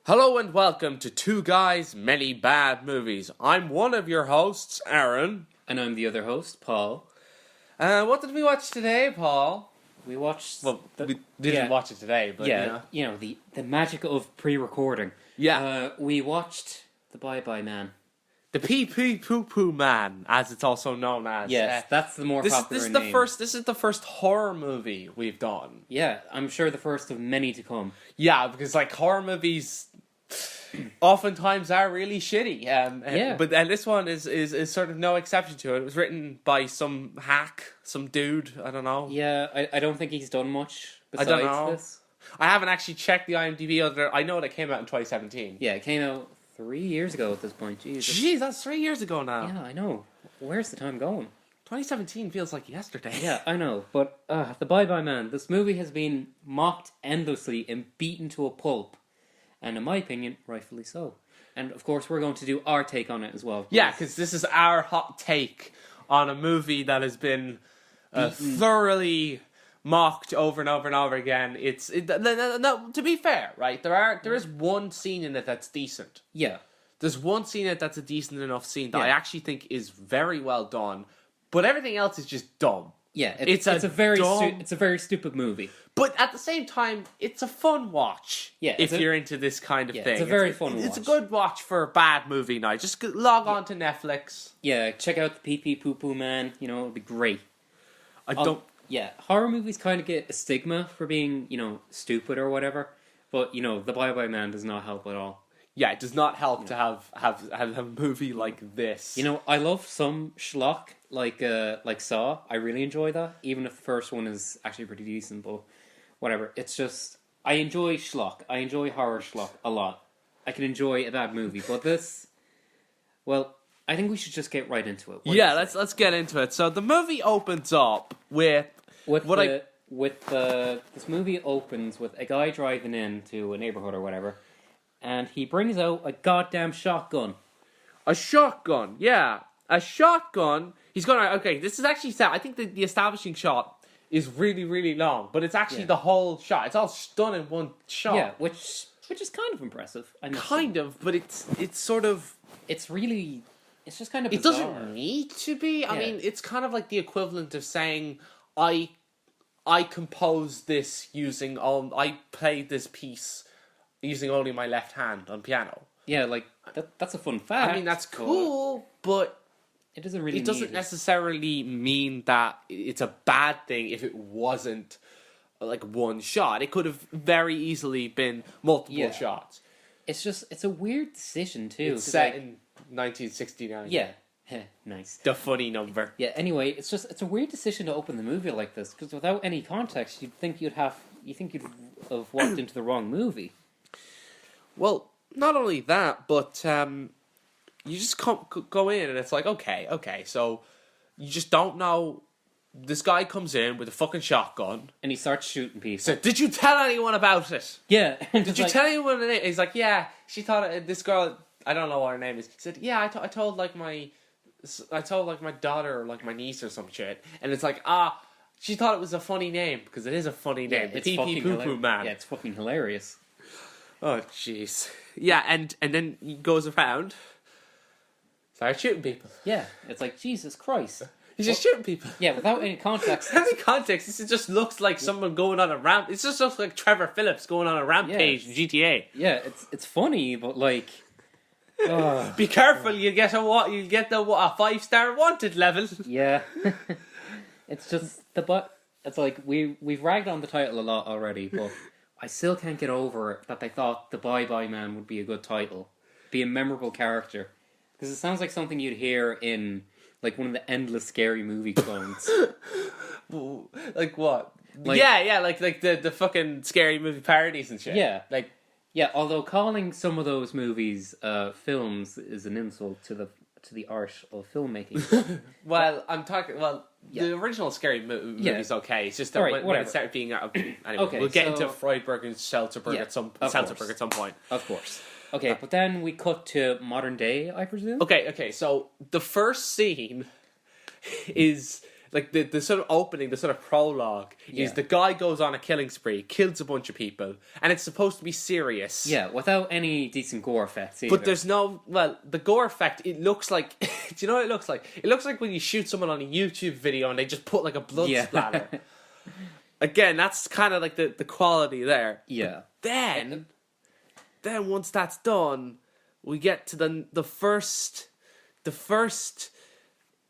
Hello and welcome to Two Guys, Many Bad Movies. I'm one of your hosts, Aaron. And I'm the other host, Paul. What did we watch today, Paul? We watched... We didn't watch it today, but the magic of pre-recording. Yeah. We watched The Bye-Bye Man. The Pee-Pee Poo-Poo Man, as it's also known as. Yes, that's the more popular name. This is the first horror movie we've done. Yeah, I'm sure the first of many to come. Yeah, because horror movies oftentimes are really shitty. But this one is sort of no exception to it. It was written by some hack, some dude, I don't know. Yeah, I don't think he's done much besides I don't know. this. I haven't actually checked the IMDb. I know that it came out in 2017. Yeah, it came out 3 years ago at this point. Jeez, that's 3 years ago now. Yeah, I know. Where's the time going? 2017 feels like yesterday. Yeah, I know. But The Bye-Bye Man, this movie has been mocked endlessly and beaten to a pulp. And in my opinion, rightfully so. And of course, we're going to do our take on it as well. Yeah, because this is our hot take on a movie that has been thoroughly mocked over and over and over again. No, to be fair, right? There is one scene in it that's decent. Yeah. There's one scene in it that's a decent enough scene that I actually think is very well done. But everything else is just dumb. Yeah, it's a very stupid movie. But at the same time, it's a fun watch. Yeah, if you're into this kind of thing, it's a very fun watch. It's a good watch for a bad movie night. Just log on to Netflix. Yeah, check out the Pee-Pee Poo-Poo Man. It'll be great. Yeah, horror movies kind of get a stigma for being, stupid or whatever. But The Bye-Bye Man does not help at all. Yeah, it does not help to have a movie like this. I love some schlock like Saw. I really enjoy that, even if the first one is actually pretty decent. But whatever, it's just I enjoy schlock. I enjoy horror schlock a lot. I can enjoy a bad movie, but this, well, I think we should just get right into it. Let's get into it. So the movie opens up with this movie opens with a guy driving into a neighborhood or whatever. And he brings out a goddamn shotgun. A shotgun, yeah. A shotgun. He's going to... Okay, this is actually... I think the establishing shot is really, really long. But it's actually the whole shot. It's all done in one shot. Yeah, which is kind of impressive. But it's sort of... It's really... It's just kind of bizarre. It doesn't need to be. I mean, it's kind of like the equivalent of saying, I composed this using... I played this piece... using only my left hand on piano. Yeah, that's a fun fact. I mean, that's cool, but it doesn't really. It doesn't necessarily mean that it's a bad thing if it wasn't one shot. It could have very easily been multiple shots. It's a weird decision too. It's set in 1969. Yeah. Nice. The funny number. Yeah. Anyway, it's a weird decision to open the movie like this because without any context, you'd think you'd have walked into the wrong movie. Well, not only that, but you just go in and it's like, okay, so you just don't know. This guy comes in with a fucking shotgun. And he starts shooting people. So, did you tell anyone about it? Yeah. Did you tell anyone? He's like, yeah, she thought this girl, I don't know what her name is. He said, yeah, I told my daughter or my niece or some shit. And it's like, she thought it was a funny name because it is a funny name. It's Pee-Pee Poo-Poo Man. Yeah, it's fucking hilarious. Oh, jeez. Yeah, and then he goes around, starts shooting people. Yeah, it's like, Jesus Christ. He's just shooting people. Yeah, without any context. This just looks like someone going on a ramp. It just looks like Trevor Phillips going on a rampage in GTA. Yeah, it's funny, but be careful, you get a 5-star wanted level. Yeah. It's just it's like we've ragged on the title a lot already, but I still can't get over it that they thought The Bye-Bye Man would be a good title. Be a memorable character. Because it sounds like something you'd hear in, one of the endless scary movie clones. Like what? The fucking scary movie parodies and shit. Yeah. Yeah, although calling some of those movies films is an insult to the art of filmmaking. Well, I'm talking... Well... Yeah. The original Scary Movie is okay. It's just that when it started being... Anyway, we'll get into Freudberg and Seltzerberg at some point. Of course. Okay, but then we cut to modern day, I presume? Okay, so the first scene is like the sort of opening, the sort of prologue is the guy goes on a killing spree, kills a bunch of people, and it's supposed to be serious. Yeah, without any decent gore effects either. But there's no, the gore effect, it looks like, do you know what it looks like? It looks like when you shoot someone on a YouTube video and they just put like a blood splatter. Again, that's kind of like the quality there. Yeah. But then once that's done, we get to the first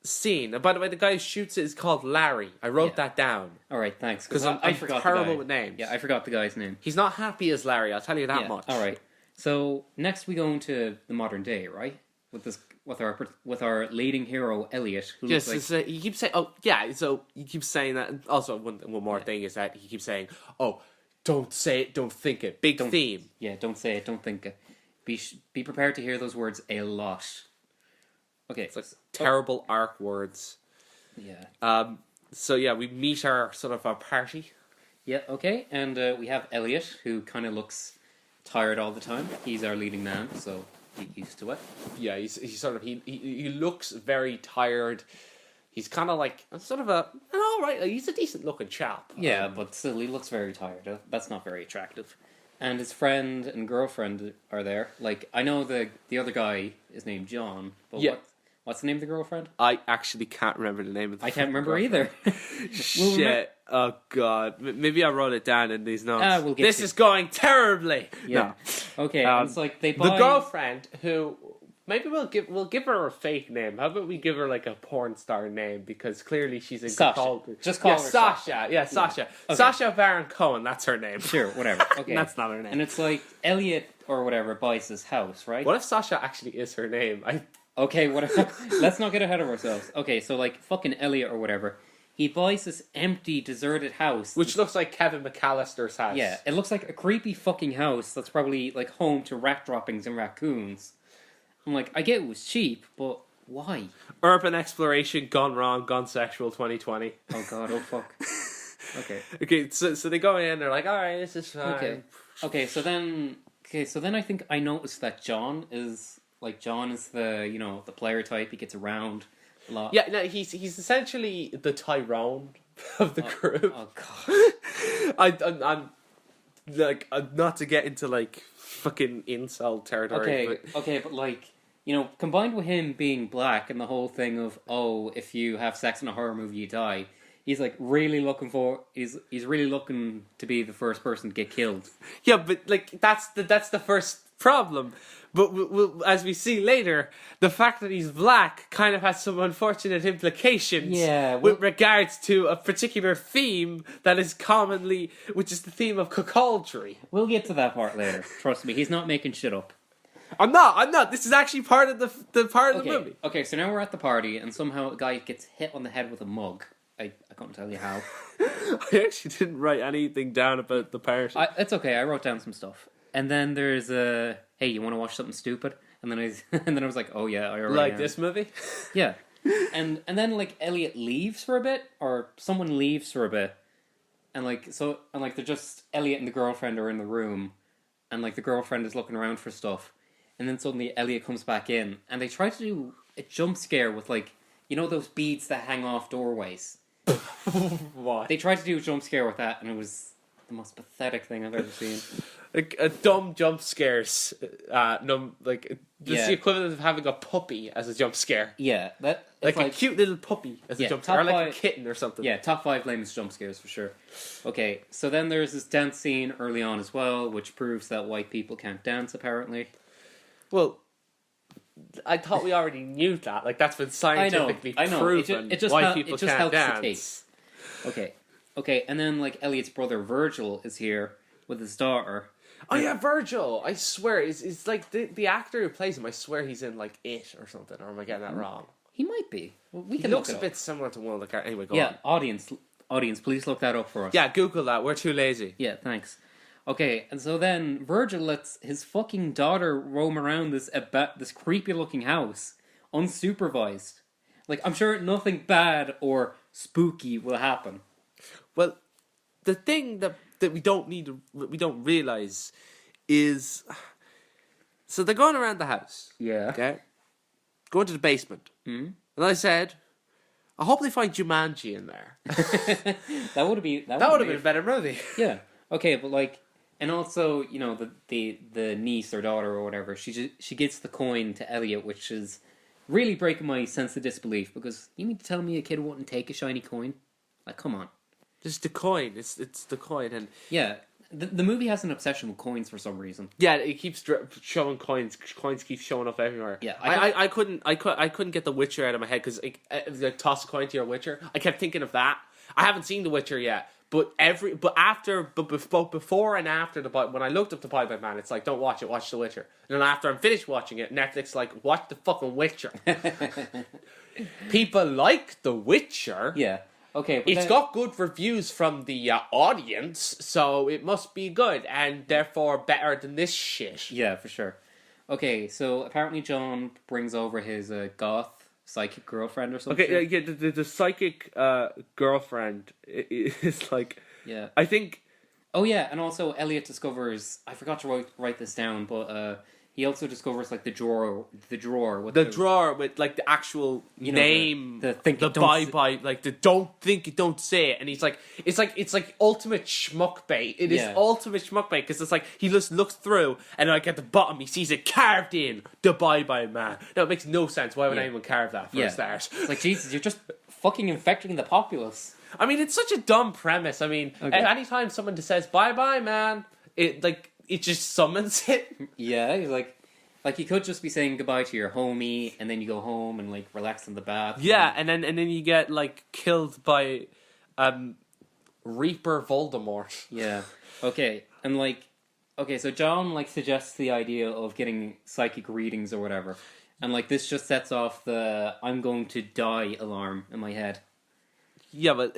scene. And by the way, the guy who shoots it is called Larry. I wrote that down. All right, thanks. Because I forgot terrible the guy. with names. Yeah, I forgot the guy's name. He's not happy as Larry, I'll tell you that much. All right. So next we go into the modern day, right? With our leading hero Elliot, who looks like he keeps saying, so he keeps saying that. And also, one more thing is that he keeps saying, "Oh, don't say it, don't think it." Big theme. Yeah, don't say it, don't think it. Be prepared to hear those words a lot. Okay, It's like terrible arc words. Yeah. So yeah, we meet our party. Yeah. Okay, and we have Elliot, who kind of looks tired all the time. He's our leading man, so get used to it. Yeah, he looks very tired. He's kind of like he's a decent looking chap. Yeah, but still, he looks very tired. That's not very attractive. And his friend and girlfriend are there. Like, I know the other guy is named John, but what's the name of the girlfriend? I actually can't remember the name of the I can't remember either. Shit. Oh, God. Maybe I wrote it down in these notes. We'll get this to is going terribly. Yeah. No. Okay, it's like they The buy... girlfriend who... Maybe we'll give her a fake name. How about we give her like a porn star name, because clearly she's in Sasha. control. Just call her Sasha. Yeah, Sasha. Okay. Sasha Baron Cohen. That's her name. Sure, whatever. Okay, That's not her name. And it's like Elliot or whatever buys this house, right? What if Sasha actually is her name? Okay, whatever. Let's not get ahead of ourselves. Okay, so like fucking Elliot or whatever, he buys this empty, deserted house, Which looks like Kevin McAllister's house. Yeah, it looks like a creepy fucking house that's probably like home to rat droppings and raccoons. I'm like, I get it was cheap, but why? Urban exploration gone wrong, gone sexual 2020. Oh god, oh fuck. Okay. Okay, so they go in, they're like, alright, this is fine. Okay, so then I think I noticed that John is the, the player type. He gets around a lot. Yeah, no, he's essentially the Tyrone of the group. Oh god. I'm like, not to get into like fucking incel territory. Okay, but like, combined with him being black and the whole thing of, oh, if you have sex in a horror movie, you die. He's like really he's really looking to be the first person to get killed. Yeah, but like that's the first problem. But as we see later, the fact that he's black kind of has some unfortunate implications. Yeah, with regards to a particular theme that is commonly, which is the theme of cuckoldry. We'll get to that part later. Trust me, he's not making shit up. I'm not. This is actually part of the part of the movie. Okay, so now we're at the party, and somehow a guy gets hit on the head with a mug. I can't tell you how. I actually didn't write anything down about the party. It's okay. I wrote down some stuff, and then there's hey, you want to watch something stupid? And then I was like, oh yeah, I already like am. this movie. Yeah, and then like Elliot leaves for a bit, or someone leaves for a bit, and they're just Elliot and the girlfriend are in the room, and like the girlfriend is looking around for stuff, and then suddenly Elliot comes back in, and they try to do a jump scare with like those beads that hang off doorways. What? They tried to do a jump scare with that, and it was the most pathetic thing I've ever seen. Like a dumb jump scares. It's the equivalent of having a puppy as a jump scare. Yeah, that like a cute little puppy as a jump scare, or like a kitten or something. Yeah, top 5 lamest jump scares for sure. Okay, so then there's this dance scene early on as well, which proves that white people can't dance apparently. Well, I thought we already knew that. Like, that's been scientifically proven. It just white people just can't helps dance. the case. Okay, and then like Elliot's brother Virgil is here with his daughter. Oh yeah, Virgil! I swear, it's like the actor who plays him. I swear he's in like It or something. Or am I getting that wrong? He might be. Well, He looks a bit similar to one of the characters. Anyway, go on. Audience, please look that up for us. Yeah, Google that. We're too lazy. Yeah, thanks. Okay, and so then Virgil lets his fucking daughter roam around this creepy looking house unsupervised. Like, I'm sure nothing bad or spooky will happen. Well, the thing that we don't realize is, so they're going around the house. Yeah. Okay. Going to the basement. Mm-hmm. And I said, I hope they find Jumanji in there. That would be That would have been a better movie. Yeah. Okay, but like, and also, you know, the niece or daughter or whatever, she gets the coin to Elliot, which is really breaking my sense of disbelief, because you mean to tell me a kid wouldn't take a shiny coin? Like, come on. Just the coin. It's the coin, and Yeah. The movie has an obsession with coins for some reason. yeah, it keeps showing coins. Coins keep showing up everywhere. Yeah, I couldn't get The Witcher out of my head because like toss a coin to your Witcher. I kept thinking of that. I haven't seen The Witcher yet, but before and after when I looked up the Bye Bye Man, it's like, don't watch it, watch The Witcher. And then after I'm finished watching it, Netflix like, watch the fucking Witcher. People like The Witcher. Yeah. Okay, but It's got good reviews from the audience, so it must be good, and therefore better than this shit. Yeah, for sure. Okay, so apparently John brings over his goth psychic girlfriend or something. Okay, yeah, the psychic girlfriend is like... Yeah. I think... Oh yeah, and also Elliot discovers... I forgot to write this down, but he also discovers like the drawer with The drawer with like the actual name, the think it, don't bye-bye, like the don't think it, don't say it, and he's like, it's like ultimate schmuck bait. It is ultimate schmuck bait, because it's like, he just looks through, and like at the bottom he sees it carved in, the Bye-Bye Man. No, it makes no sense. Why would anyone carve that for a start? It's like, Jesus, you're just fucking infecting the populace. I mean, it's such a dumb premise. I mean, anytime someone just says Bye-Bye Man, it just summons it. Yeah, he's like you could just be saying goodbye to your homie, and then you go home and like relax in the bath. Yeah, and then you get like killed by Reaper Voldemort. Yeah. Okay, and like, so John like suggests the idea of getting psychic readings or whatever, and like this just sets off the "I'm going to die" alarm in my head. Yeah, but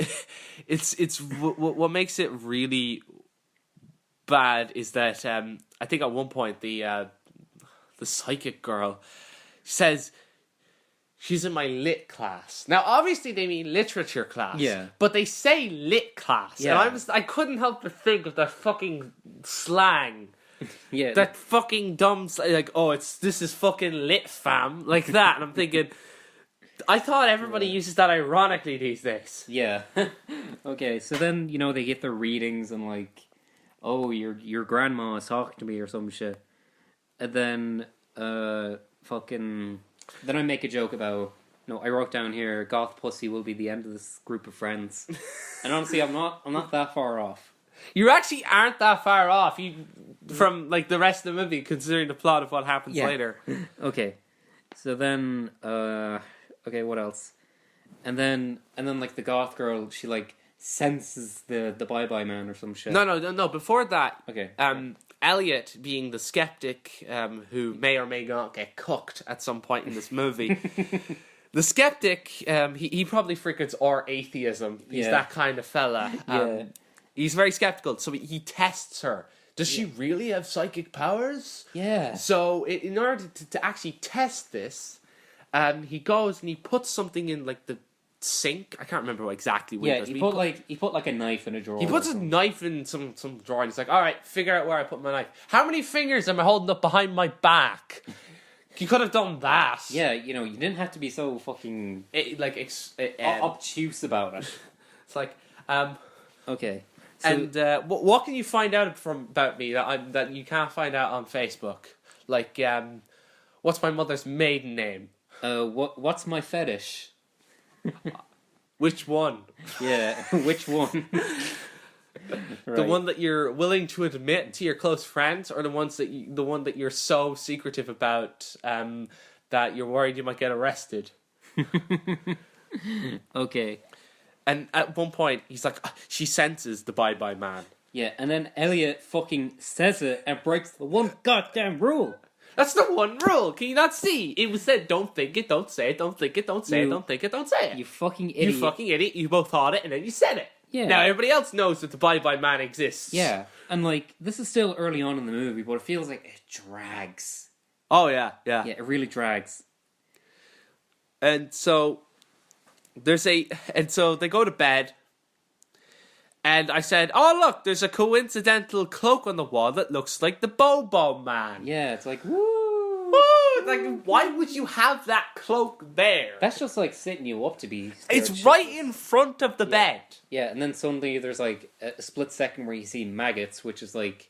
it's what makes it really bad is that I think at one point the psychic girl says she's in my lit class. Now, obviously, they mean literature class. Yeah. But they say lit class. Yeah. And I couldn't help but think of that fucking slang. Yeah. That fucking dumb, like, this is fucking lit, fam. Like that. And I'm thinking, I thought everybody uses that ironically these days. Yeah. Okay, so then, they get their readings and like, oh, your grandma is talking to me or some shit. And then, then I make a joke about, I wrote down here, goth pussy will be the end of this group of friends. And honestly, I'm not that far off. You actually aren't that far off from, like, the rest of the movie, considering the plot of what happens later. Okay. So then, okay, what else? And then, like, the goth girl, she, like, senses the Bye-Bye Man or some shit. No, before that, okay. Elliot, being the skeptic who may or may not get cooked at some point in this movie, the skeptic, he probably frequents our atheism. He's that kind of fella. He's very skeptical, so he tests her. Does she really have psychic powers? Yeah. So in order to actually test this, he goes and he puts something in like the sink. I can't remember exactly what he does. He put like a knife in a drawer. He puts a knife in some drawer and he's like, alright, figure out where I put my knife. How many fingers am I holding up behind my back? You could have done that. Yeah, you didn't have to be so fucking obtuse about it. It's like, okay. So, and what can you find out about me that you can't find out on Facebook? Like, what's my mother's maiden name? What's my fetish? Which one? Yeah, which one? Right. The one that you're willing to admit to your close friends, or the one that you're so secretive about that you're worried you might get arrested? Okay. And at one point, he's like, she senses the Bye-Bye Man. Yeah, and then Elliot fucking says it and breaks the one goddamn rule. That's the one rule. Can you not see? It was said, don't think it, don't say it, don't think it, don't say it, don't think it, don't say it. You fucking idiot. You fucking idiot. You both thought it, and then you said it. Yeah. Now everybody else knows that the Bye-Bye Man exists. Yeah, and like, this is still early on in the movie, but it feels like it drags. Oh, yeah. Yeah, it really drags. And so, so they go to bed, and I said, oh, look, there's a coincidental cloak on the wall that looks like the Bobo Man. Yeah, it's like, woo! Woo! but like, why would you have that cloak there? That's just like setting you up to be. It's scared right shitless. in front of the bed. Yeah, and then suddenly there's like a split second where you see maggots, which is like,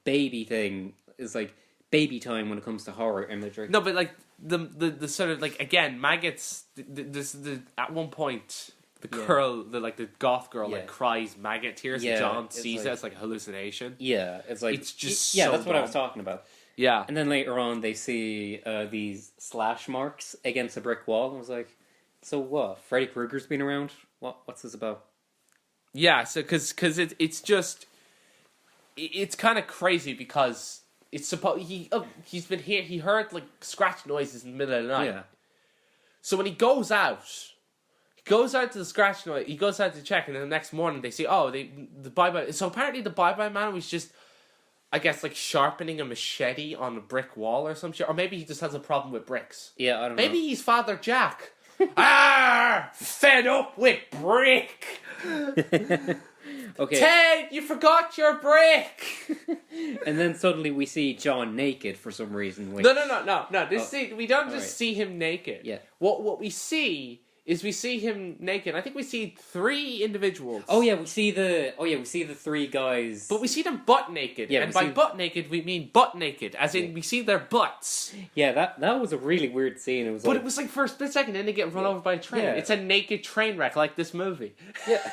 baby thing is like baby time when it comes to horror imagery. No, but like the sort of like, again, maggots. The at one point the girl, the goth girl, like cries maggot tears. Yeah, and John it's sees like- it as like a hallucination. Yeah, it's like It's just yeah. so That's what I was dumb. talking about. Yeah, And then later on, they see these slash marks against a brick wall. I was like, so what? Freddy Krueger's been around? What's this about? yeah. So because it's just it's kind of crazy because it's supposed he's been here. He heard like scratch noises in the middle of the night. Yeah. So when he goes out to the scratch noise. He goes out to check, and then the next morning they see, the bye-bye. So apparently the bye-bye man was just, I guess, like sharpening a machete on a brick wall or some shit. Or maybe he just has a problem with bricks. Yeah, I don't Maybe know. he's Father Jack. Fed up with brick. Okay. Ted, you forgot your brick. And then suddenly we see John naked for some reason. Which, No. We don't just Alright. see him naked. Yeah. What we see is we see him naked. I think we see 3 individuals. Oh yeah, we see the 3 guys. But we see them butt naked. Yeah, and we by see- butt naked, we mean butt naked. As in, we see their butts. Yeah, that was a really weird scene. It was But like, it was like for a split second, then they get run over by a train. Yeah. It's a naked train wreck, like this movie. yeah.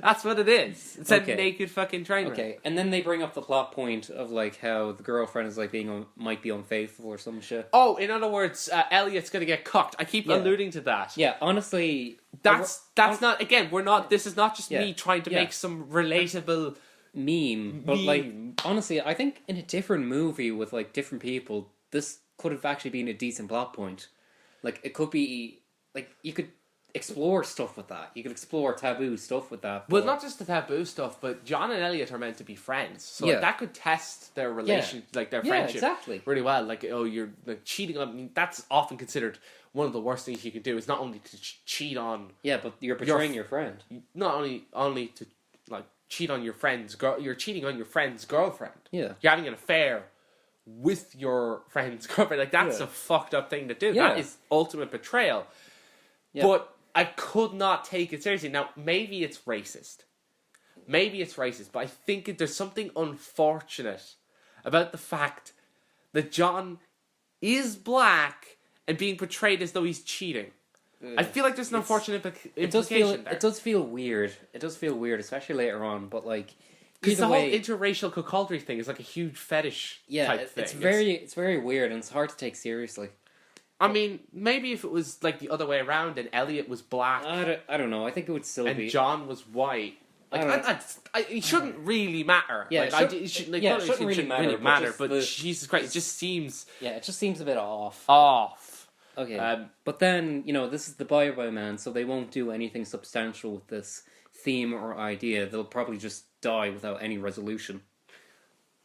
That's what it is. It's Okay. a naked fucking train wreck. Okay, and then they bring up the plot point of like how the girlfriend is like might be unfaithful or some shit. Oh, in other words, Elliot's gonna get cucked. I keep Yeah. alluding to that. Yeah, honestly, That's not, again, we're not, this is not just Yeah. me trying to Yeah. make some relatable meme, but Meme. like honestly, I think in a different movie with like different people, this could have actually been a decent plot point. Like it could be like you could explore stuff with that. You could explore taboo stuff with that. Well, but- not just the taboo stuff, but John and Elliot are meant to be friends, so Yeah. like, that could test their relation, like their yeah, friendship, exactly. really well. Like, you're like cheating on. I mean, that's often considered one of the worst things you can do. Is not only to cheat on, Yeah, but you're betraying your friend. not only to like cheat on your friend's girl. You're cheating on your friend's girlfriend. Yeah. You're having an affair with your friend's girlfriend. Like, that's Yeah. a fucked up thing to do. Yeah. That is ultimate betrayal. Yeah. But I could not take it seriously. Now, maybe it's racist. But I think there's something unfortunate about the fact that John is black and being portrayed as though he's cheating. I feel like there's an unfortunate implication there. It does feel weird. It does feel weird, especially later on. But like, Because either the whole way, interracial cuckoldry thing is like a huge fetish type thing. it's very weird and it's hard to take seriously. I mean, maybe if it was like the other way around and Elliot was black I don't know. I think it would still and be. John was white. Like, I don't it shouldn't really matter. Yeah, like, it shouldn't really matter, But but Jesus Christ, it just seems Yeah, it just seems a bit off. off. Okay, but then this is the Bye-Bye Man, so they won't do anything substantial with this theme or idea. They'll probably just die without any resolution.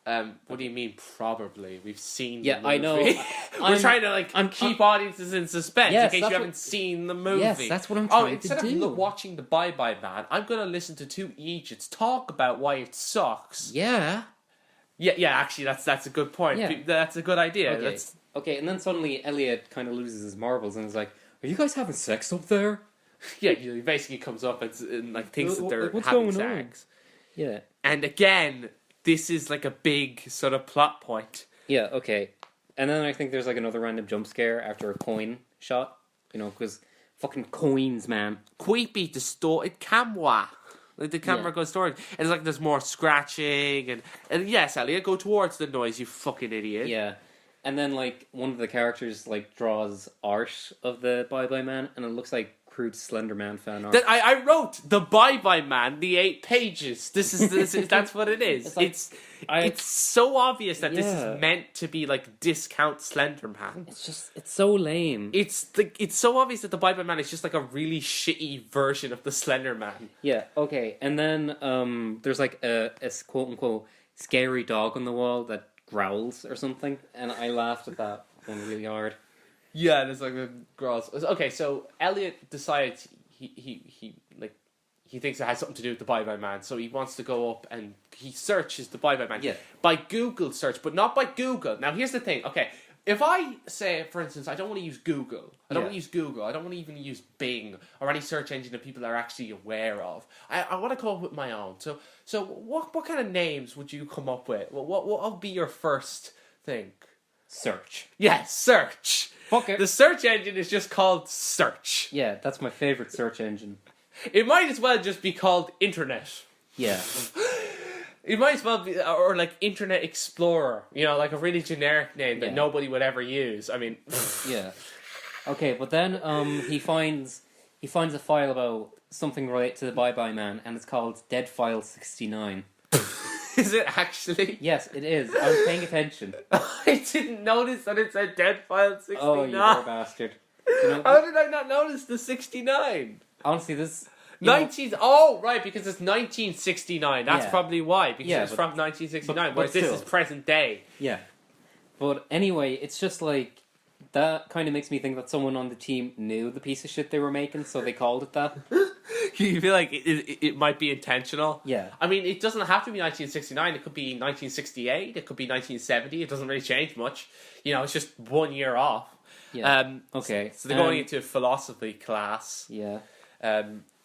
What do you mean? Probably we've seen. Yeah, the I know. movie. We're I'm- trying to I'm- keep audiences in suspense Yes, in case that's you what- haven't seen the movie. Yes, that's what I'm trying to instead do. of watching the Bye Bye Man, I'm gonna listen to 2 Egypts talk about why it sucks. Yeah. Yeah. Actually, that's a good point. Yeah. That's a good idea. Okay. That's Okay, and then suddenly Elliot kind of loses his marbles and is like, "Are you guys having sex up there?" yeah. He basically comes up and like thinks that they're What's having going on? sex. Yeah. And again, this is like a big sort of plot point. Yeah. Okay. And then I think there's like another random jump scare after a coin shot. Because fucking coins, man. Creepy, distorted camera. Like the camera Yeah. goes towards, and it's like there's more scratching, and yes, Elliot, go towards the noise, you fucking idiot. Yeah. And then like one of the characters like draws art of the Bye-Bye Man, and it looks like crude Slender Man fan art. That I wrote the Bye Bye Man, the 8 pages. This is that's what it is. It's like- It's so obvious that this Yeah. is meant to be like discount Slender Man. It's so lame. It's so obvious that the Bye Bye Man is just like a really shitty version of the Slender Man. Yeah, okay. And then there's like a quote unquote scary dog on the wall that growls or something, and I laughed at that one really hard. Yeah, there's like a girls. Okay, so Elliot decides he thinks it has something to do with the Bye Bye Man, so he wants to go up and he searches the Bye Bye Man. Yeah. By Google search, but not by Google. Now here's the thing. Okay, if I say, for instance, I don't want to use Google. I don't Yeah. want to use Google. I don't want to even use Bing or any search engine that people are actually aware of. I want to come up with my own. So what kind of names would you come up with? What would be your first thing? Search. Yes, search. Fuck it. The search engine is just called search. Yeah, that's my favorite search engine. It might as well just be called internet. Yeah. It might as well be, or like Internet Explorer, like a really generic name that Yeah. nobody would ever use. I mean, Yeah. Okay, but then he finds a file about something related to the Bye Bye Man, and it's called Dead File 69. is it actually? Yes, it is. I was paying attention. I didn't notice that it said Dead File 69. Oh, you poor bastard. You know, How did I not notice the 69? honestly, this... you know, 19. Oh, right, because it's 1969. That's Yeah. probably why. Because Yeah, it's but- from 1969. but Whereas this still. is present day. Yeah. But anyway, it's just like... That kind of makes me think that someone on the team knew the piece of shit they were making, so they called it that. You feel like it might be intentional? Yeah. I mean, it doesn't have to be 1969. It could be 1968. It could be 1970. It doesn't really change much. It's just 1 year off. Yeah. Okay. So they're going into philosophy class, Yeah.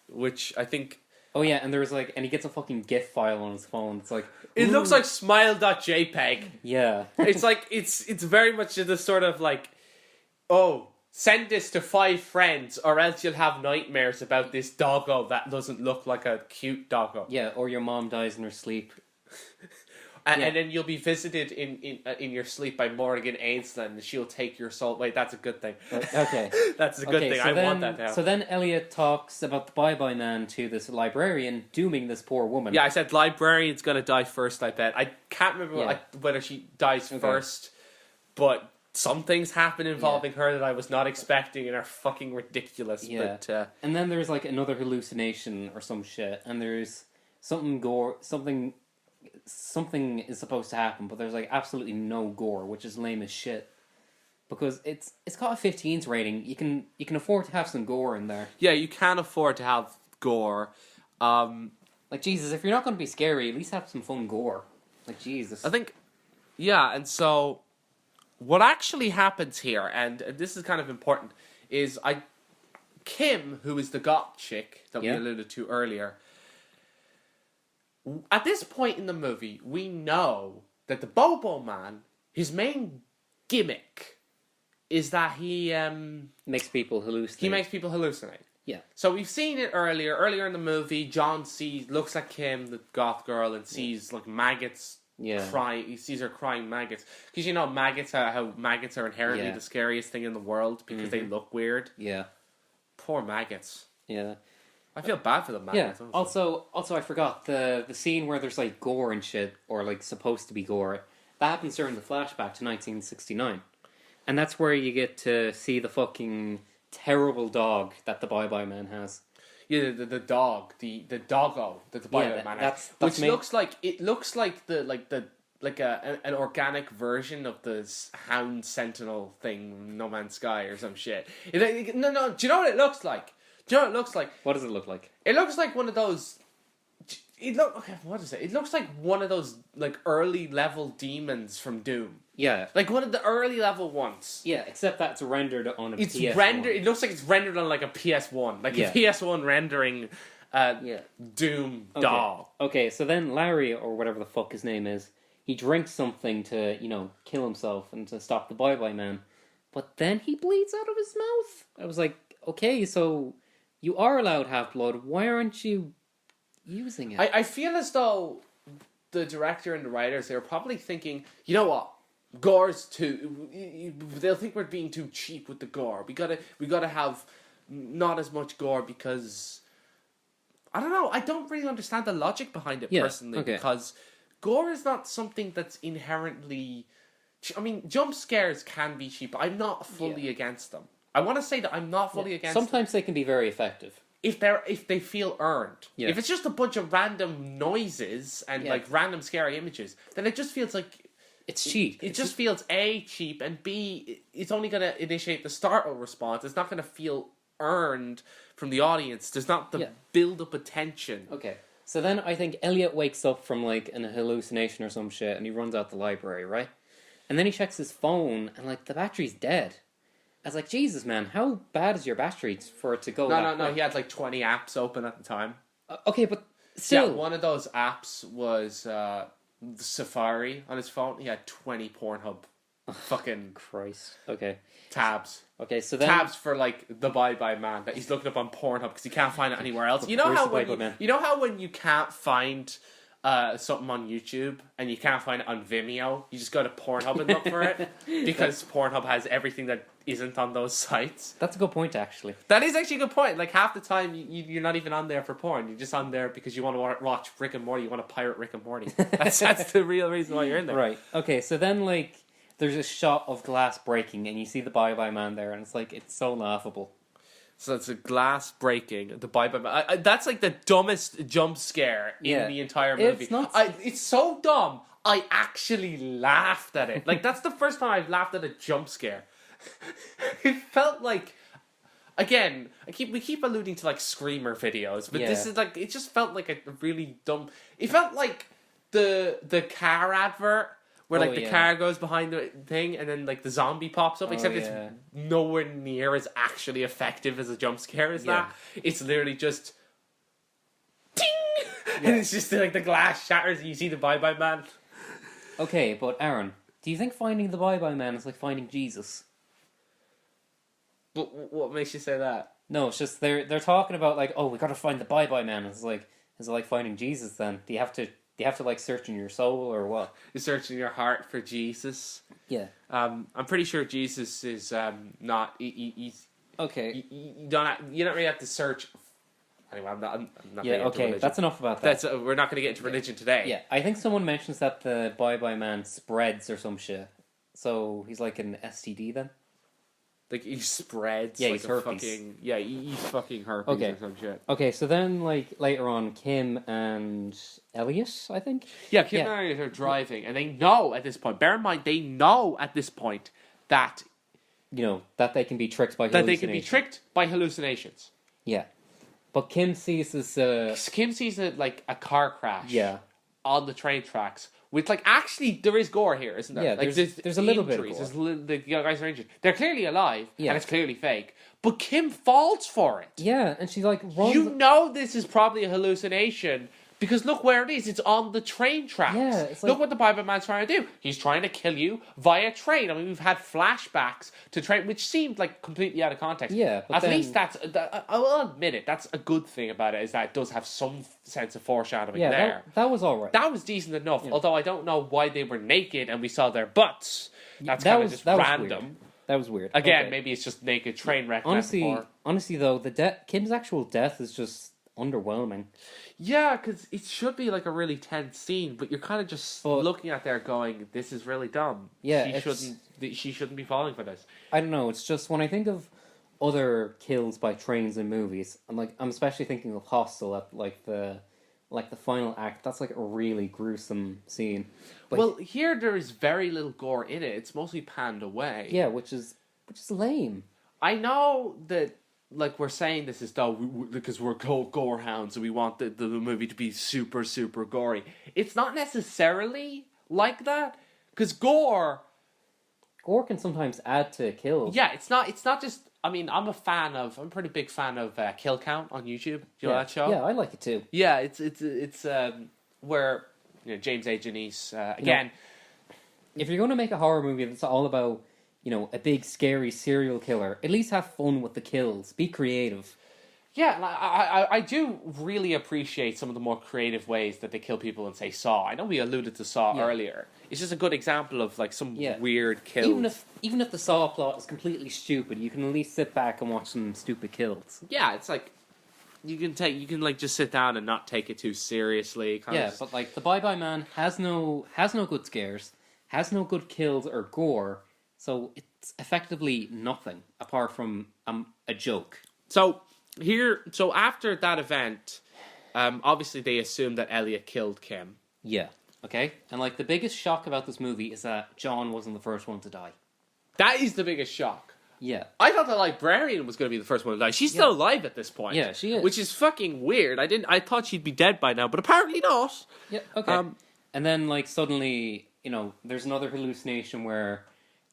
which I think... Oh yeah, and there's like... And he gets a fucking GIF file on his phone. It's like... It ooh. looks like smile.jpg. Yeah. It's like, it's very much the sort of like, oh, send this to 5 friends or else you'll have nightmares about this doggo that doesn't look like a cute doggo. Yeah, or your mom dies in her sleep. And, Yeah. and then you'll be visited in your sleep by Morrigan Ainsland and she'll take your soul. Wait, that's a good thing. Okay. That's a good thing. So I then, want that now. So then Elliot talks about the Bye Bye Man to this librarian, dooming this poor woman. Yeah, I said librarian's gonna die first, I bet. I can't remember Yeah. whether she dies Okay. first, but some things happen involving her that I was not expecting and are fucking ridiculous. Yeah. But, And then there's like another hallucination or some shit, and there's something is supposed to happen, but there's like absolutely no gore, which is lame as shit. Because it's got a 15's rating. You can afford to have some gore in there. yeah, you can afford to have gore. Like Jesus, if you're not going to be scary, at least have some fun gore. Like Jesus. I think, yeah, and so what actually happens here, and this is kind of important, is Kim, who is the goth chick that Yeah. we alluded to earlier, at this point in the movie, we know that the Bobo Man, his main gimmick is that he makes people hallucinate. makes people hallucinate. Yeah. So we've seen it earlier. Earlier in the movie, John looks at Kim, the goth girl, and sees like maggots. Yeah. Crying. He sees her crying maggots because maggots are how maggots are inherently Yeah. the scariest thing in the world because they look weird. Yeah. Poor maggots. Yeah. I feel bad for the Yeah. maggots. honestly. Also, I forgot the scene where there's like gore and shit, or like supposed to be gore. That happens during the flashback to 1969, and that's where you get to see the fucking terrible dog that the Bye Bye Man has. Yeah, the dog, the doggo that the Bye-Bye Man has, that's which looks like an organic version of the Hound Sentinel thing, No Man's Sky or some shit. No. Do you know what it looks like? Do you know what it looks like? What does it look like? It looks like one of those. What is it? It looks like one of those like early level demons from Doom, Yeah. like one of the early level ones. Yeah, except that's rendered on a It's PS1. rendered. It looks like it's rendered on like a PS1, like Yeah. a PS1 rendering. Yeah. Doom Okay. doll. Okay, so then Larry, or whatever the fuck his name is, he drinks something to, kill himself and to stop the Bye Bye Man. But then he bleeds out of his mouth. I was like, okay, so you are allowed to have blood. Why aren't you using it? I feel as though the director and the writers, they were probably thinking, you know what, gore's too. They'll think we're being too cheap with the gore. We gotta have not as much gore because I don't know. I don't really understand the logic behind it personally okay. because gore is not something that's inherently. I mean, jump scares can be cheap. I'm not fully against them. I want to say that I'm not fully against them. Sometimes they can be very effective. If they feel earned. Yeah. If it's just a bunch of random noises and like random scary images, then it just feels like It's cheap. it just feels A, cheap, and B, it's only going to initiate the startle response. It's not going to feel earned from the audience. There's not the build up attention. Okay. So then I think Elliot wakes up from like an hallucination or some shit and he runs out the library, right? And then he checks his phone, and like the battery's dead. I was like, Jesus, man, how bad is your battery for it to go? No. He had like 20 apps open at the time. Okay, but still, Yeah, one of those apps was Safari on his phone. He had 20 Pornhub fucking Christ. Okay. tabs. Okay, so then Tabs for like the Bye Bye Man that he's looking up on Pornhub because he can't find it anywhere else. You know Where's how the Bye Bye when Man? you know how when you can't find something on YouTube and you can't find it on Vimeo, you just go to Pornhub and look for it because Pornhub has everything that isn't on those sites. that's a good point, actually. That is actually a good point. Like half the time you're not even on there for porn. You're just on there because you want to watch Rick and Morty. You want to pirate Rick and Morty. That's the real reason why you're in there. Right. Okay, so then like there's a shot of glass breaking, and you see the Bye Bye Man there, and it's like it's so laughable. So it's a glass breaking. The Bye Bye Man. That's like the dumbest jump scare in the entire movie. It's not. It's so dumb. I actually laughed at it. Like that's the first time I've laughed at a jump scare. It felt like, again, we keep alluding to like screamer videos, but this is like it just felt like a really dumb. It felt like the car advert where like the car goes behind the thing and then like the zombie pops up, except it's nowhere near as actually effective as a jump scare as that. It's literally just ting, and it's just like the glass shatters and you see the Bye Bye Man. Okay, but Aaron, do you think finding the Bye Bye Man is like finding Jesus? What makes you say that? No, it's just they're talking about like, oh, we got to find the Bye Bye Man. It's like, is it like finding Jesus? Then do you have to like search in your soul or what? You're searching your heart for Jesus. Yeah. I'm pretty sure Jesus is not. He's okay. You don't really have to search. Anyway, I'm not. Yeah. Okay. That's enough about that. We're not going to get into religion today. Yeah. I think someone mentions that the Bye Bye Man spreads or some shit. So he's like an STD then. Like he spreads. Yeah, like he's herpes. He's fucking herpes Okay. or some shit. Okay, so then like later on, Kim and Elliot, I think. Yeah, Kim and Elliot are driving, and they know at this point. Bear in mind, they know at this point that that they can be tricked by hallucinations. Yeah, but Kim sees this. Kim sees like a car crash. Yeah. On the train tracks. With actually, there is gore here, isn't there? Yeah, like, there's a little bit of gore. The guys are injured. They're clearly alive, Yeah. and it's clearly fake. But Kim falls for it. Yeah, and she like runs. You know this is probably a hallucination because look where it is. It's on the train tracks. Yeah, it's like, look what the Bye Bye Man's trying to do. He's trying to kill you via train. I mean, we've had flashbacks to train, which seemed like completely out of context. Yeah, but at least I will admit it. That's a good thing about it is that it does have some sense of foreshadowing there. That was all right. That was decent enough. Yeah. Although I don't know why they were naked and we saw their butts. That's kind of just random. That was weird. Again, maybe it's just naked train wreck. Honestly, though, Kim's actual death is just underwhelming. Yeah, because it should be like a really tense scene, but you're kind of just looking at there going, "This is really dumb." Yeah, she shouldn't be falling for this. I don't know. It's just when I think of other kills by trains in movies, I'm especially thinking of Hostel at like the final act. That's like a really gruesome scene. But here there is very little gore in it. It's mostly panned away. Yeah, which is lame. I know that. Like we're saying this is because we're gore hounds and we want the movie to be super super gory. It's not necessarily like that because gore can sometimes add to kills. Yeah, it's not just. I mean, I'm a pretty big fan of Kill Count on YouTube. Do you know that show? Yeah, I like it too. Yeah, it's where James A. Janice again. If you're going to make a horror movie that's all about a big scary serial killer, at least have fun with the kills. Be creative. Yeah, I do really appreciate some of the more creative ways that they kill people in, say, Saw. I know we alluded to Saw earlier. It's just a good example of like some weird kills. Even if the Saw plot is completely stupid, you can at least sit back and watch some stupid kills. Yeah, it's like you can like just sit down and not take it too seriously. But like the Bye Bye Man has no good scares, has no good kills or gore. So it's effectively nothing apart from a joke. So after that event, obviously they assumed that Elliot killed Kim. Yeah. Okay. And like the biggest shock about this movie is that John wasn't the first one to die. That is the biggest shock. Yeah. I thought the librarian was going to be the first one to die. She's still alive at this point. Yeah, she is. Which is fucking weird. I thought she'd be dead by now, but apparently not. Yeah. Okay. And then like suddenly there's another hallucination where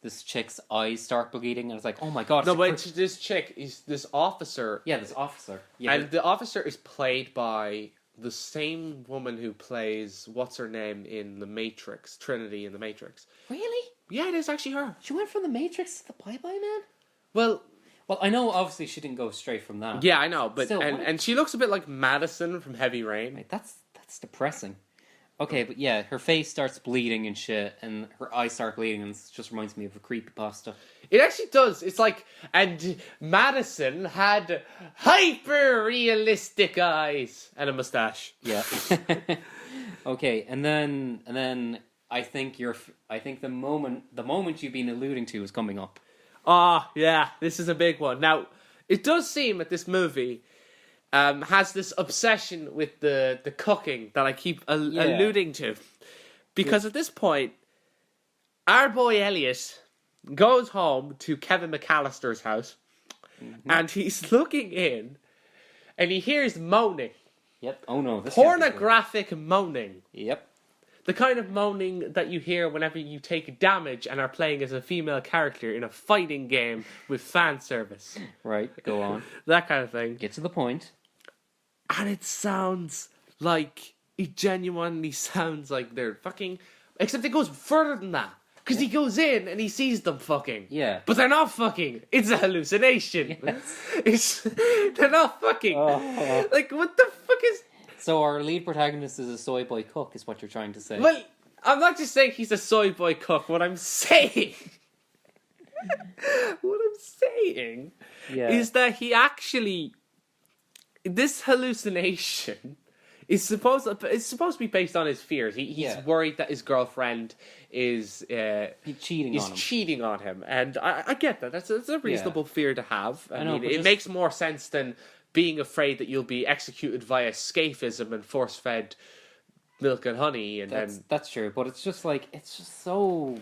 this chick's eyes start bleeding, and it's like, oh my god. No, but this chick is this officer. Yeah, this officer. Yeah, And the officer is played by the same woman who plays, what's her name in The Matrix, Trinity in The Matrix. really? Yeah, it is actually her. She went from the Matrix to the Bye Bye Man? Well, I know obviously she didn't go straight from that. yeah, I know, but Still, and she looks a bit like Madison from Heavy Rain. Like, that's depressing. Okay, but yeah, her face starts bleeding and shit, and her eyes start bleeding, and it just reminds me of a creepypasta. It actually does. It's like, and Madison had hyper realistic eyes and a mustache. Yeah. Okay, and then I think the moment you've been alluding to is coming up. Ah, yeah, this is a big one. Now, it does seem that this movie has this obsession with the cooking that I keep alluding to. Because at this point, our boy Elliot goes home to Kevin McAllister's house, and he's looking in, and he hears moaning. Yep. Oh no. Pornographic moaning. Yep. The kind of moaning that you hear whenever you take damage and are playing as a female character in a fighting game with fan service. Right, go on. That kind of thing. Get to the point. And it sounds like, it genuinely sounds like they're fucking, except it goes further than that. Because he goes in and he sees them fucking. Yeah. But they're not fucking. It's a hallucination. Yes. They're not fucking. Oh. Like, what the fuck is... So our lead protagonist is a soy boy cook, is what you're trying to say. Well, I'm not just saying he's a soy boy cook. What I'm saying... is that he actually... This hallucination is supposed to be based on his fears. He's worried that his girlfriend is cheating on him, and I get that. That's a reasonable fear to have. I mean, it makes more sense than being afraid that you'll be executed via escapism and force-fed milk and honey. And that's true, but it's just so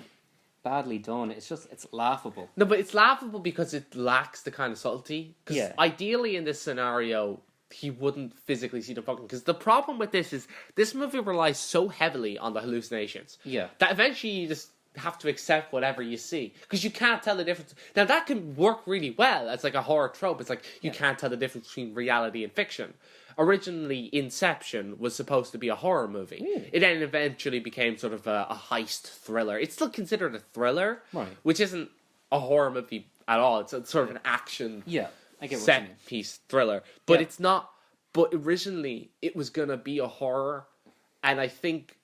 badly done. It's laughable. No, but it's laughable because it lacks the kind of subtlety. Because ideally in this scenario, he wouldn't physically see them fucking. Because the problem with this is this movie relies so heavily on the hallucinations. Yeah. That eventually you just have to accept whatever you see. Because you can't tell the difference. Now that can work really well as like a horror trope. It's like you can't tell the difference between reality and fiction. Originally, Inception was supposed to be a horror movie. It then eventually became sort of a heist thriller. It's still considered a thriller, which isn't a horror movie at all. It's sort of an action I get what you mean. set-piece thriller. But it's not... But originally, it was going to be a horror, and I think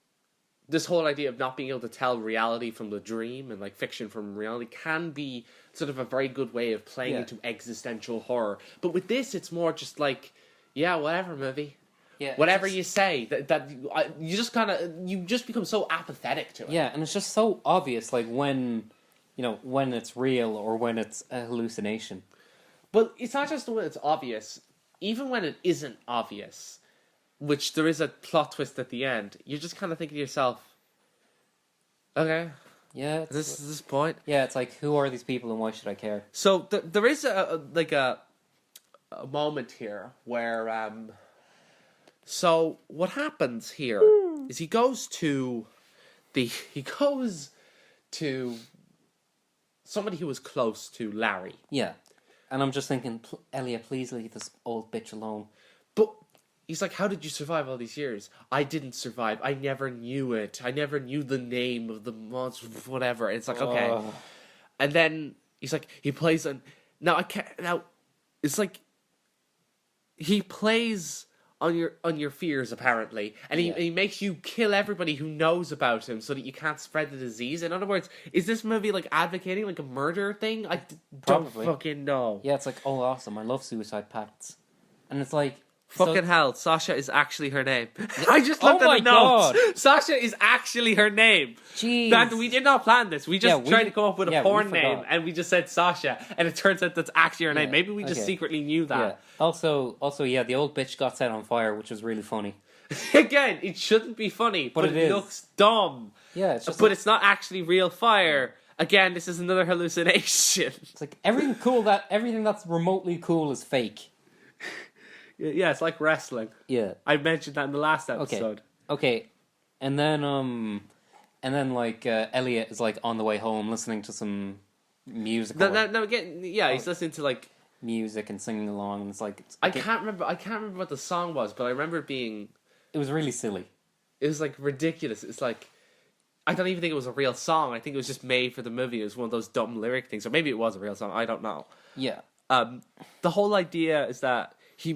this whole idea of not being able to tell reality from the dream and like fiction from reality can be sort of a very good way of playing into existential horror. But with this, it's more just like... Yeah, whatever, movie. Yeah, whatever you say, you just become so apathetic to it. Yeah, and it's just so obvious, like when it's real or when it's a hallucination. But it's not just when it's obvious. Even when it isn't obvious, which there is a plot twist at the end, you're just kind of thinking to yourself, okay, yeah, this point. Yeah, it's like, who are these people and why should I care? So there is a moment here where so what happens here is he goes to somebody who was close to Larry. Yeah. And I'm just thinking, Elliot, please leave this old bitch alone. But he's like, how did you survive all these years? I didn't survive. I never knew it. I never knew the name of the monster, whatever. And it's like, okay. And then he's like, he plays on... Now, it's like... He plays on your fears, apparently, and he makes you kill everybody who knows about him so that you can't spread the disease. In other words, is this movie like advocating like a murder thing? I don't fucking know. Yeah, it's like, oh, awesome, I love suicide pacts. And it's like... Fucking hell, Sasha is actually her name. I just looked at the notes. God. Sasha is actually her name. Jeez. And we did not plan this. We just tried to come up with a porn name, and we just said Sasha, and it turns out that's actually her name. Maybe we just secretly knew that. Yeah. Also, the old bitch got set on fire, which was really funny. Again, it shouldn't be funny, but it looks dumb. Yeah, it's just it's not actually real fire. Again, this is another hallucination. It's like everything that's remotely cool is fake. Yeah, it's like wrestling. Yeah. I mentioned that in the last episode. Okay. And then And then like Elliot is like on the way home listening to some music, he's listening to like music and singing along, and it's like I can't remember what the song was, but I remember it being. It was really silly. It was like ridiculous. It's like I don't even think it was a real song. I think it was just made for the movie. It was one of those dumb lyric things, or maybe it was a real song. I don't know. Yeah. The whole idea is that we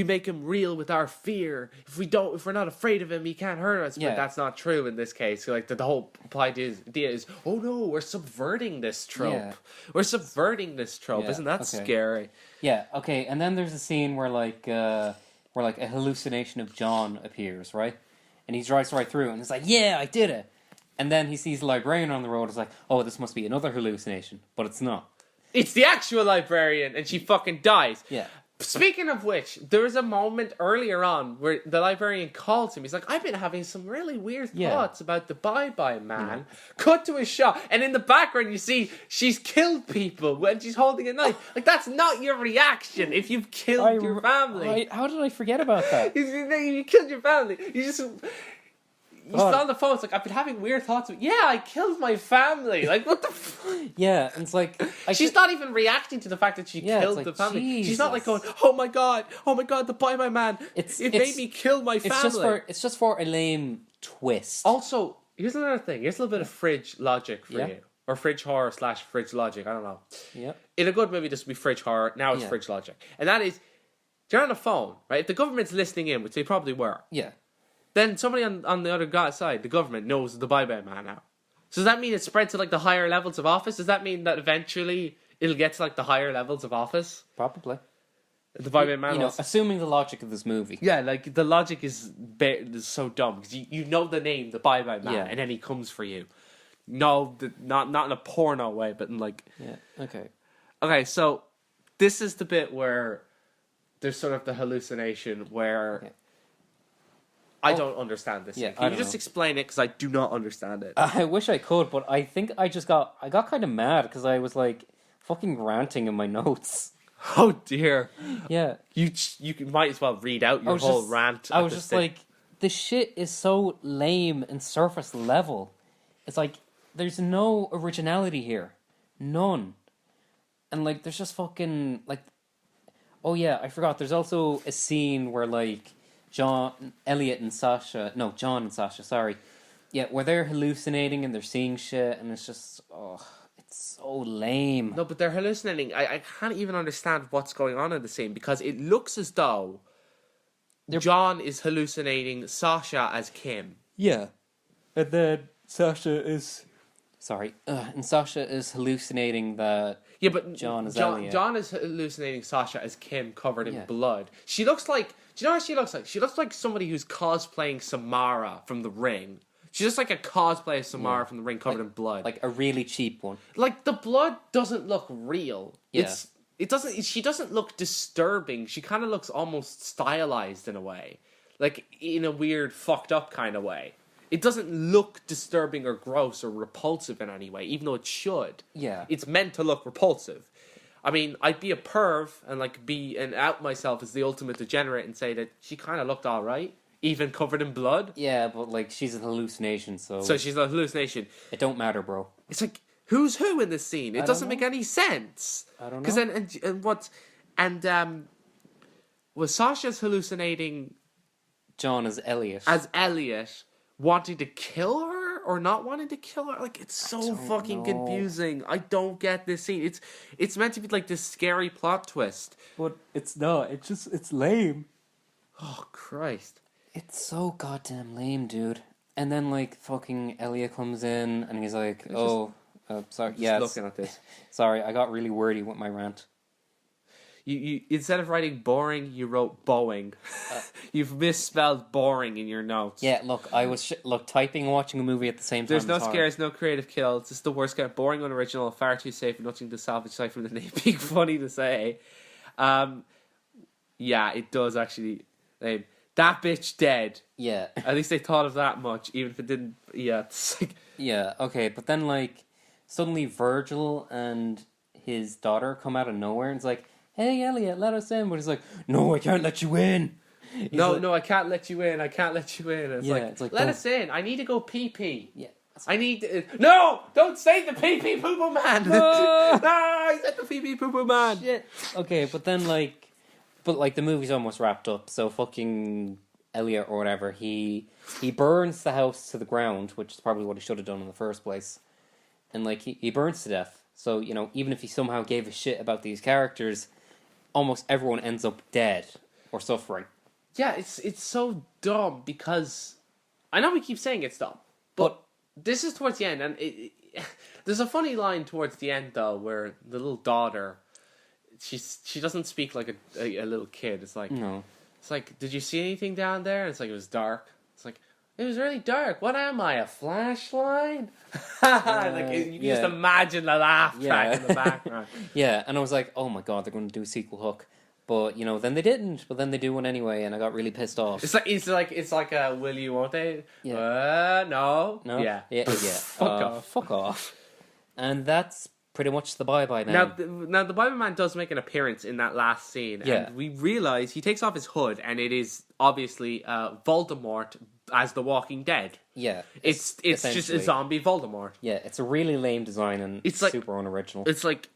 make him real with our fear. If we're not afraid of him, he can't hurt us. Yeah. But that's not true in this case. Like the whole idea is, oh no, we're subverting this trope. Yeah. We're subverting this trope. Yeah, Isn't that okay. scary? Yeah. Okay. And then there's a scene where like a hallucination of John appears, right? And he drives right through, and it's like, yeah, I did it. And then he sees the librarian on the road. It's like, oh, this must be another hallucination, but it's not. It's the actual librarian, and she fucking dies. Yeah. Speaking of which, there was a moment earlier on where the librarian calls him. He's like, I've been having some really weird thoughts about the Bye-Bye Man. Cut to a shot, and in the background you see she's killed people when she's holding a knife. Like, that's not your reaction if you've killed your family. How did I forget about that? You killed your family. You still on the phone. It's like, I've been having weird thoughts. Yeah, I killed my family. Like, what the fuck? Yeah, and it's like... She's not even reacting to the fact that she killed like, the family. Jesus. She's not like going, oh my god, the Bye-Bye Man. It made me kill my family. It's just for a lame twist. Also, here's another thing. Here's a little bit of fridge logic for you. Or fridge horror / fridge logic. I don't know. Yeah. In a good movie, this would be fridge horror. Now it's fridge logic. And that is, you're on the phone, right? If the government's listening in, which they probably were. Yeah. Then somebody on the other side, the government, knows the Bye-Bye Man now. So does that mean it spread to like the higher levels of office? Does that mean that eventually it'll get to like the higher levels of office? Probably. The Bye-Bye Man. Assuming the logic of this movie. Yeah, like the logic is so dumb because you know the name, the Bye-Bye Man, and then he comes for you. No, not in a porno way, but in like. Yeah. Okay. Okay, so this is the bit where there's sort of the hallucination where. Okay. I don't understand this. Can you just explain it? Because I do not understand it. I wish I could, but I think I got kind of mad because I was like fucking ranting in my notes. Oh dear. Yeah. You might as well read out your whole rant. I was just like, this shit is so lame and surface level. It's like there's no originality here, none, and like there's just fucking like, oh yeah, I forgot. There's also a scene where like. John and Sasha, sorry. Yeah, where they're hallucinating and they're seeing shit and it's just, it's so lame. No, but they're hallucinating. I can't even understand what's going on in the scene because it looks as though John is hallucinating Sasha as Kim. Yeah. And then Sasha is... Sorry. And Sasha is hallucinating that John is Elliot. John is hallucinating Sasha as Kim covered in blood. She looks like... Do you know what she looks like? She looks like somebody who's cosplaying Samara from The Ring. She's just like a cosplay of Samara from The Ring covered in blood. Like a really cheap one. Like, the blood doesn't look real. Yeah. She doesn't look disturbing. She kind of looks almost stylized in a way. Like, in a weird, fucked up kind of way. It doesn't look disturbing or gross or repulsive in any way, even though it should. Yeah. It's meant to look repulsive. I mean, I'd be a perv and out myself as the ultimate degenerate and say that she kind of looked all right, even covered in blood. Yeah, but like she's a hallucination, so she's a hallucination. It don't matter, bro. It's like who's who in this scene? It doesn't make any sense. I don't know. Because was Sasha's hallucinating John as Elliot wanting to kill her? Or not wanting to kill her? Like, it's so fucking confusing. I don't get this scene. It's meant to be like this scary plot twist. But it's not. It's lame. Oh, Christ. It's so goddamn lame, dude. And then, like, fucking Elliot comes in and he's like, sorry. Yeah, looking at this. Sorry, I got really wordy with my rant. You instead of writing boring, you wrote Boeing. You've misspelled boring in your notes. Yeah, look, I was typing and watching a movie at the same time. There's no scares, no creative kills. It's the worst kind. Boring, unoriginal, far too safe, nothing to salvage aside from the name being funny to say. Yeah, it does actually. That bitch dead. Yeah. At least they thought of that much, even if it didn't. Yeah, it's like. Yeah. Okay, but then like suddenly Virgil and his daughter come out of nowhere and it's like, hey, Elliot, let us in. But he's like, no, I can't let you in. No, like- no, I can't let you in. I can't let you in. It's Yeah, like, it's like, let don't- us in. I need to go pee pee. Yeah. I need no. Don't say the pee pee poo poo man. No! No, I said the pee pee poo poo man. Shit. Okay, but then the movie's almost wrapped up. So fucking Elliot or whatever, he burns the house to the ground, which is probably what he should have done in the first place. And like he burns to death. So, you know, even if he somehow gave a shit about these characters, almost everyone ends up dead or suffering. Yeah, it's so dumb because I know we keep saying it's dumb, but this is towards the end, and there's a funny line towards the end though, where the little daughter, she doesn't speak like a little kid. It's like No. It's like, did you see anything down there? And it's like it was dark. It's like it was really dark. What am I, a flashlight? Like you can just imagine the laugh track in the background. Yeah, and I was like, oh my god, they're going to do a sequel Hook. But, you know, then they didn't. But then they do one anyway, and I got really pissed off. It's like a will you, won't they? Yeah. No. No? Yeah. Yeah. Fuck off. And that's pretty much the bye-bye man. Now the Bible Man does make an appearance in that last scene, Yeah. and we realize he takes off his hood, and it is obviously Voldemort as the Walking Dead. Yeah. It's just a essentially. zombie Voldemort. Yeah, it's a really lame design and It's like- super unoriginal. It's like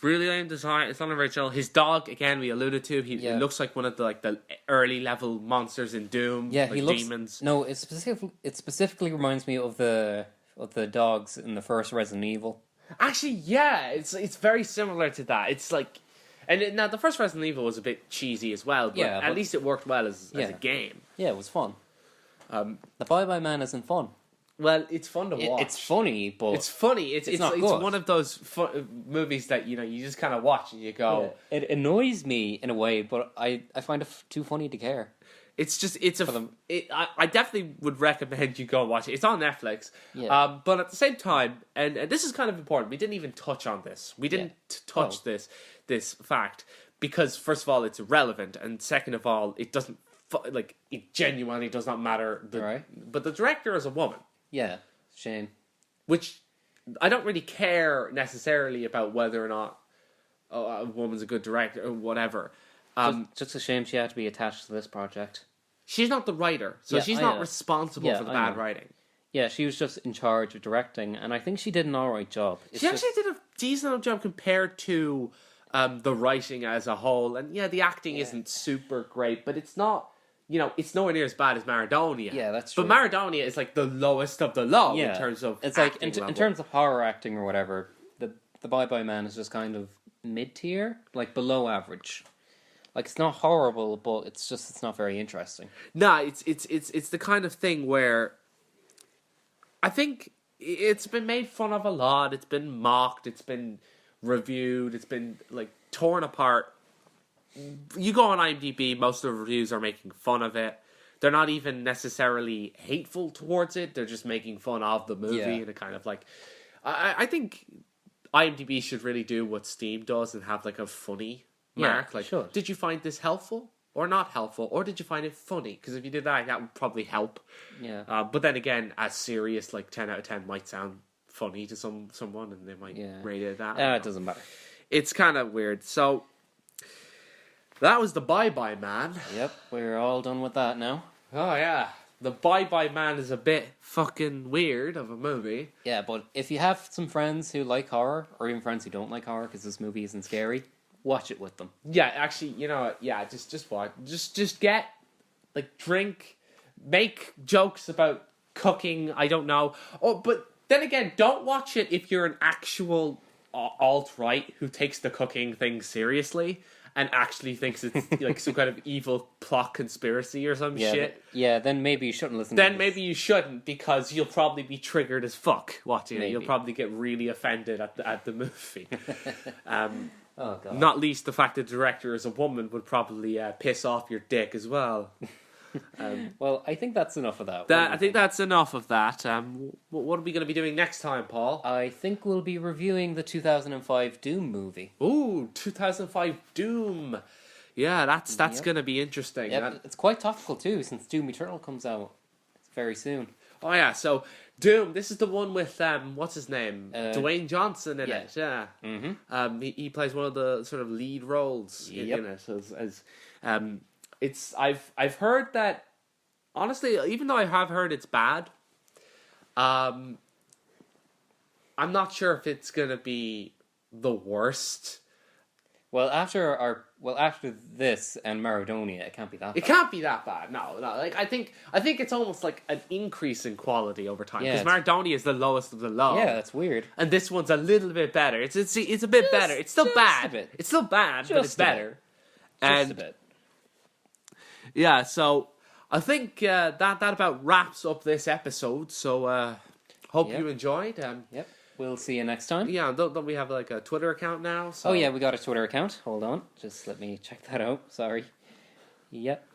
really lame design. It's unoriginal. His dog, again, we alluded to. He looks like one of the early level monsters in Doom. Yeah, like he looks. demons. No, it specifically reminds me of the dogs in the first Resident Evil. Actually, yeah, it's very similar to that. It's like, now the first Resident Evil was a bit cheesy as well, but Yeah, at but- least it worked well as a Yeah. game. Yeah, it was fun. The Bye-Bye Man isn't fun. Well, it's fun to watch. It's funny, but It's funny. It's not it's good. one of those movies that you just kind of watch and you go. Yeah. It annoys me in a way, but I find it too funny to care. It's just them. I definitely would recommend you go watch it. It's on Netflix. Yeah. But at the same time, and this is kind of important. We didn't even touch on this. We didn't touch this fact because first of all, it's irrelevant, and second of all, it doesn't it genuinely does not matter. Right. But the director is a woman. Yeah, shame. Which I don't really care necessarily about whether or not a woman's a good director or whatever. Just a shame she had to be attached to this project. She's not the writer, so Yeah, she's I not know. responsible Yeah, for the I bad know. writing. Yeah, she was just in charge of directing, and I think she did an alright job. It's She just- actually did a decent enough job compared to the writing as a whole. And yeah, the acting isn't super great, but it's not, it's nowhere near as bad as Maradonia. Yeah, that's But true. Maradonia is like the lowest of the low Yeah, in terms of it's like acting in level. terms of horror acting or whatever. The Bye-Bye Man is just kind of mid tier, like below average. Like it's not horrible, but it's not very interesting. Nah, it's the kind of thing where I think it's been made fun of a lot. It's been mocked. It's been reviewed. It's been like torn apart. You go on IMDb, most of the reviews are making fun of it. They're not even necessarily hateful towards it. They're just making fun of the movie and a kind of like. I think IMDb should really do what Steam does and have like a funny mark. Like, should. did you find this helpful or not helpful, or did you find it funny? Because if you did that, that would probably help. Yeah. But then again, as serious, like 10 out of 10 might sound funny to someone, and they might rate it that. It doesn't matter. It's kind of weird. So that was the Bye Bye Man. Yep, we're all done with that now. Oh yeah, the Bye Bye Man is a bit fucking weird of a movie. Yeah, but if you have some friends who like horror, or even friends who don't like horror because this movie isn't scary, watch it with them. Yeah, actually, you know what? Yeah, just watch. Just get drink, make jokes about cooking. I don't know. Oh, but then again, don't watch it if you're an actual alt-right who takes the cooking thing seriously and actually thinks it's like some kind of evil plot conspiracy or some shit. Yeah, then maybe you shouldn't listen Then to this. maybe you shouldn't, because you'll probably be triggered as fuck watching it. Maybe. You'll probably get really offended at the movie. Oh, God. Not least the fact that the director is a woman would probably piss off your dick as well. Well, I think that's enough of that. I think that's enough of that. What are we going to be doing next time, Paul? I think we'll be reviewing the 2005 Doom movie. Ooh, 2005 Doom. Yeah, that's Yep. going to be interesting. Yeah, That- it's quite topical too, since Doom Eternal comes out very soon. Oh yeah, so Doom. This is the one with what's his name, Dwayne Johnson in yeah. it. Yeah. Mm-hmm. He plays one of the sort of lead roles in Yep. it as I've heard that, honestly, even though I have heard it's bad, I'm not sure if it's gonna be the worst. Well, after this and Maradona, it can't be that It bad. can't be that bad. No. Like I think it's almost like an increase in quality over time, Yeah, because Maradona is the lowest of the low. Yeah, that's weird. And this one's a little bit better. It's a bit better. It's still just bad. a bit. It's still bad, but it's Just a bit. better. Just And a bit. yeah, so I think that about wraps up this episode. So hope Yep. you enjoyed. Yep. We'll see you next time. Yeah, don't we have like a Twitter account now? So. Oh yeah, we got a Twitter account. Hold on, just let me check that out. Sorry. Yep.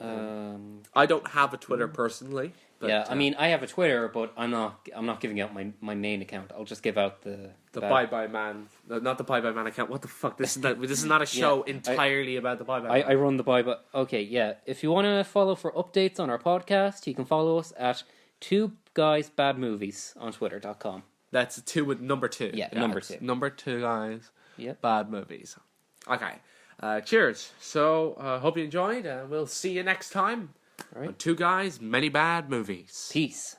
I don't have a Twitter personally. But, yeah, I mean, I have a Twitter, but I'm not giving out my main account. I'll just give out the Bye Bye Man, not the Bye Bye Man account. What the fuck? This is not a show entirely about the Bye Bye Man. I run the Bye Bye. Okay, yeah. If you want to follow for updates on our podcast, you can follow us at 2 Guys Bad Movies on Twitter.com. That's 2 with number 2. Yeah, number it's 2. Number 2, guys. Yep. Bad movies. Okay. Cheers. So, hope you enjoyed. We'll see you next time. All right. On 2 Guys, Many Bad Movies. Peace.